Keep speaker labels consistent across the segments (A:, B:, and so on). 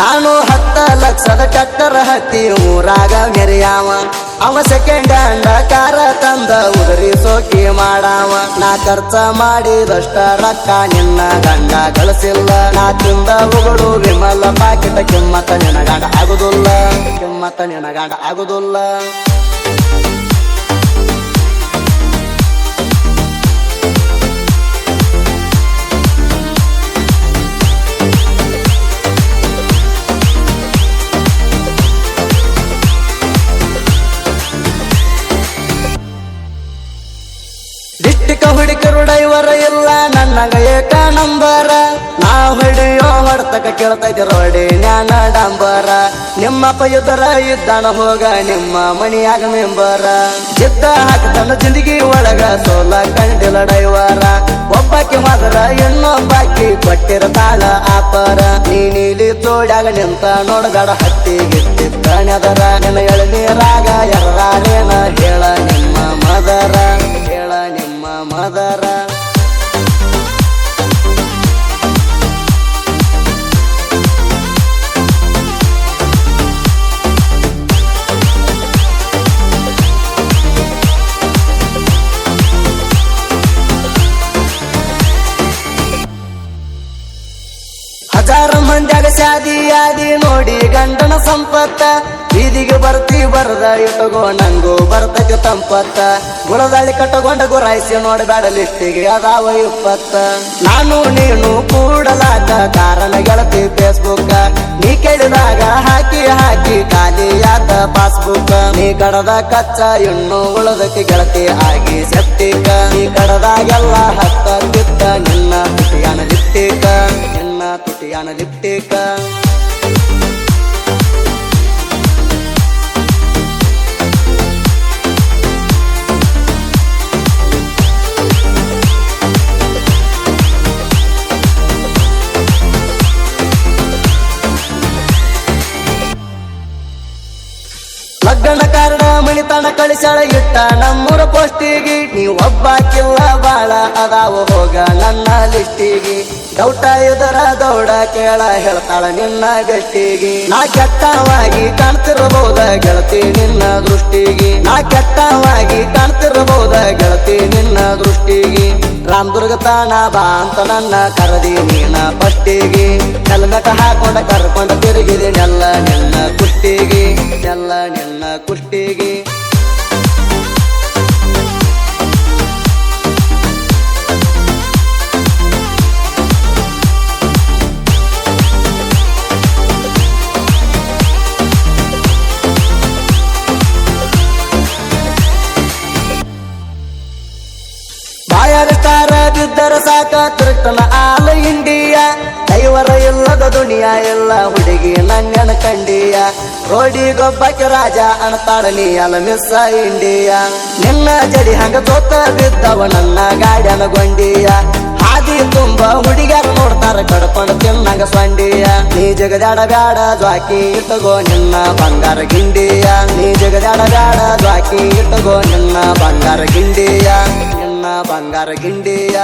A: ನಾನು 10 ಲಕ್ಷದ ಟ್ರ್ಯಾಕ್ಟರ್ ಹತ್ತಿ ಊರಾಗ ಮೆರೆಯಾವ ಅವ ಸೆಕೆಂಡ್ ಹ್ಯಾಂಡ್ ಕಾರ ತಂದ ಉದರಿ ಸೋಕಿ ಮಾಡಾವ ನಾ ಖರ್ಚ ಮಾಡಿದಷ್ಟ ರೊಕ್ಕ ನಿನ್ನ ಗಂಡ ಗಳಿಸಿಲ್ಲ ನಾ ತಿಂದ ಉಗುಳು ವಿಮಲ ಪಾಕಿಟ ಕಿಮ್ಮತ್ತ ನಿನಗಾಡ ಆಗುದಿಲ್ಲ ಕಿಮ್ಮತ್ತ ನಿನಗಾಡ ಆಗುದಿಲ್ಲ ಡಿಸ್ಟಿಕ ಹುಡುಕರು ಡೈವರ ಇಲ್ಲ ನನ್ನಗ ಏಕ ನಂಬರ ನಾ ಹೊಡಿಯೋ ಹೊಡ್ತಕ ಕೇಳ್ತೈತಿ ರೋಡಿ ಜ್ಞಾನ ಡಂಬರ ನಿಮ್ಮಪ್ಪ ಯುದ್ಧರ ಇದ್ದಾನ ಹೋಗ ನಿಮ್ಮ ಮಣಿಯಾಗ ಮೆಂಬರ ಜಿದ್ದ ಹಾಕತನ ಜಿಂದಗಿ ಒಳಗ ಸೋಲ ಕಂಡಿಲ್ಲ ಡೈವರ ಒಬ್ಬಾಕಿ ಮಾದರ ಇನ್ನೊಬ್ಬಾಕಿ ಕೊಟ್ಟಿರತಾಳ ಆಪರ ನೀಲಿ ತೋಡ್ಯಾಗ ನಿಂತ ನೋಡಗಾಡ ಹತ್ತಿಗಿತ್ತಿತ್ತ ನೆದರ ನಿನ್ನ ಎಳನೀರಾಗ ಎರ್ರಾರೇನ ಹೇಳ ನಿಮ್ಮ ಮದರ ಹೇಳ ನಿಮ್ಮ ಮದರ ಹಜಾರ ಮಂದ್ಯಾಗ ಶಾದಿ ಯಾದಿ ನೋಡಿ ಗಂಡನ ಸಂಪತ್ತ ಬೀದಿಗೆ ಬರ್ತಿ ಬರದ ಇಟ್ಟಗೋ ನಂಗು ಬರ್ತಕ್ಕೆ ತಂಪತ್ತ ಗುಳದಾಳಿ ಕಟ್ಟಗೊಂಡ ಗುರಾಯಿಸಿ ನೋಡಬೇಡ ಲಿಸ್ಟಿಗೆ ಅದಾವ 20 ನಾನು ನೀನು ಕೂಡಲಾಕ ಕಾರಣ ಗೆಳತಿ ಫೇಸ್ಬುಕ್ ನೀ ಕೇಳಿದಾಗ ಹಾಕಿ ಹಾಕಿ ಖಾಲಿ ಯಾತ ಪಾಸ್ಬುಕ್ ನೀ ಕಡದ ಕಚ್ಚ ಇನ್ನು ಉಳದಕ್ಕೆ ಗೆಳತಿ ಆಗಿ ಸೆಪ್ಟಿಕ ನೀ ಕಡದಾಗೆಲ್ಲ ಹತ್ತಿತ್ತ ನಿನ್ನ ತುಟಿಯಾನ ಲಿಪ್ಟಿಕ ನಿನ್ನ ತುಟಿಯಾನ ಲಿಪ್ಟಿಕ ಲಗ್ನ ಕಾರಣ ಮಣಿತನ ಕಳಿಸಳ ಇಟ್ಟ ನಮ್ಮೂರ ಪೋಸ್ಟಿಗೆ ನೀ ಒಬ್ಬಾಕಿಲ್ಲ ಬಾಳ ಅದಾವ ಹೋಗ ನನ್ನ ಲಿಸ್ಟಿಗೆ ಡೌಟ ಇದರ ದೌಡ ಕೇಳ ಹೇಳ್ತಾಳ ನಿನ್ನ ಗಟ್ಟಿಗೆ ನಾ ಕೆಟ್ಟವಾಗಿ ಕಾಣ್ತಿರಬಹುದ ಗೆಳತಿ ನಿನ್ನ ದೃಷ್ಟಿಗೆ ನಾ ಕೆಟ್ಟವಾಗಿ ಕಾಣ್ತಿರಬಹುದ ಗೆಳತಿ ನಿನ್ನ ದೃಷ್ಟಿಗೆ ರಾಮದುರ್ಗ ತಾಣ ಬಾ ಅಂತ ನನ್ನ ಕರದಿ ನೀನ ಫಸ್ಟಿಗೆ ಹೆಲ್ಮೆಟ್ ಹಾಕೊಂಡ ಕರ್ಕೊಂಡ ತಿರುಗಿದೆ ನೆಲ್ಲ ನಿನ್ನ ಕುಷ್ಟಿಗೆ ನೆಲ್ಲ ನಿನ್ನ ಕುಷ್ಟಿಗೆ ಬಾಯಾರ ಸ್ಟಾರ ಬಿದ್ದರ ಸಾಕ ತಿರುಗ್ತನ ಆಲ್ ಇಂಡಿಯಾ ದೈವರ ಇಲ್ಲದ ದುನಿಯಾ ಎಲ್ಲ ಹುಡುಗಿ ನನ್ನೆನ ಕಂಡಿಯ ರೋಡಿಗೊಬ್ಬಕ್ಕೆ ರಾಜ ಅಣತಾಳ ನೀ ಅಲ ಮಿಸ್ ಇಂಡಿಯಾ ನಿನ್ನ ಜಡಿ ಹಂಗ ತೋತ ಬಿದ್ದವ ನನ್ನ ಗಾಡ್ಯನ ಗೊಂಡಿಯ ಹಾದಿ ತುಂಬ ಹುಡುಗ್ಯಾರ ನೋಡ್ತಾರ ಕಡ್ಕೊಂಡು ತಿನ್ನಂಗ ಸ್ವಂಡಿಯ ನೀ ಜಗದಾಡ ಬ್ಯಾಡ ಜ್ವಾಕಿ ಇಟ್ಟಗೋ ನಿನ್ನ ಬಂಗಾರ ಗಿಂಡಿಯ ನೀ ಜಗದಾಡ ಬ್ಯಾಡ ಜ್ವಾಕಿ ಇಟ್ಟಗೋ ನಿನ್ನ ಬಂಗಾರ ಗಿಂಡಿಯ ನಿನ್ನ ಬಂಗಾರ ಗಿಂಡಿಯ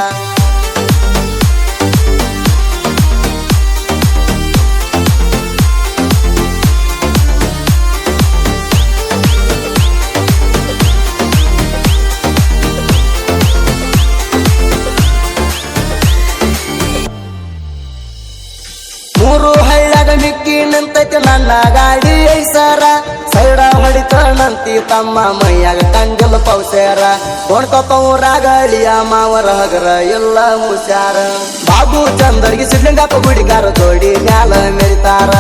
A: ಮೂರು ಹಳ್ಳಾಗ ಮಿಕ್ಕಿ ನಿಂತೈತಿ ನನ್ನ ಗಾಡಿ ಐಸರ ಸೈಡ ಹೊಡಿತಾನಂತಿ ತಮ್ಮ ಮೈಯಾಗ ಕಂಡಿಲ್ಲ ಪೌಸೇರ ಕೊಂಡ್ಕೊಪ್ಪ ಊರಾಗ ಅಳಿಯ ಮಾವರ ಹಗರ ಎಲ್ಲ ಮುಸ್ಯಾರ ಬಾಬು ಚಂದರ್ಗಿ ಸಿಡ್ಲಿಂಗಪ್ಪ ಗುಡಿಗಾರ ಜೋಡಿ ಮ್ಯಾಲ ಮೆರಿತಾರ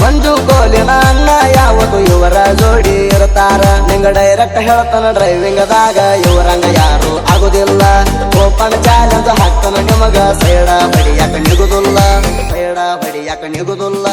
A: ಮಂಜು ಕೋಲಿನ ಅಣ್ಣ ಯಾವತ್ತು ಇವರ ಜೋಡಿ ಇರ್ತಾರ ನಿಂಗ ಡೈರೆಕ್ಟ್ ಹೇಳ್ತಾನ ಡ್ರೈವಿಂಗದಾಗ ಇವರಂಗ ಯಾರು ಆಗುದಿಲ್ಲ ಓಪನ್ ಚಾಲೆಂಜ್ ಹಾಕ್ತಾನ ನಿಮಗ ಸೈಡ ಬಡಿಯಾಕ ನಿಗುದಿಲ್ಲ ಸೈಡ ಬಡಿಯಾಕ ನಿಗುದಿಲ್ಲ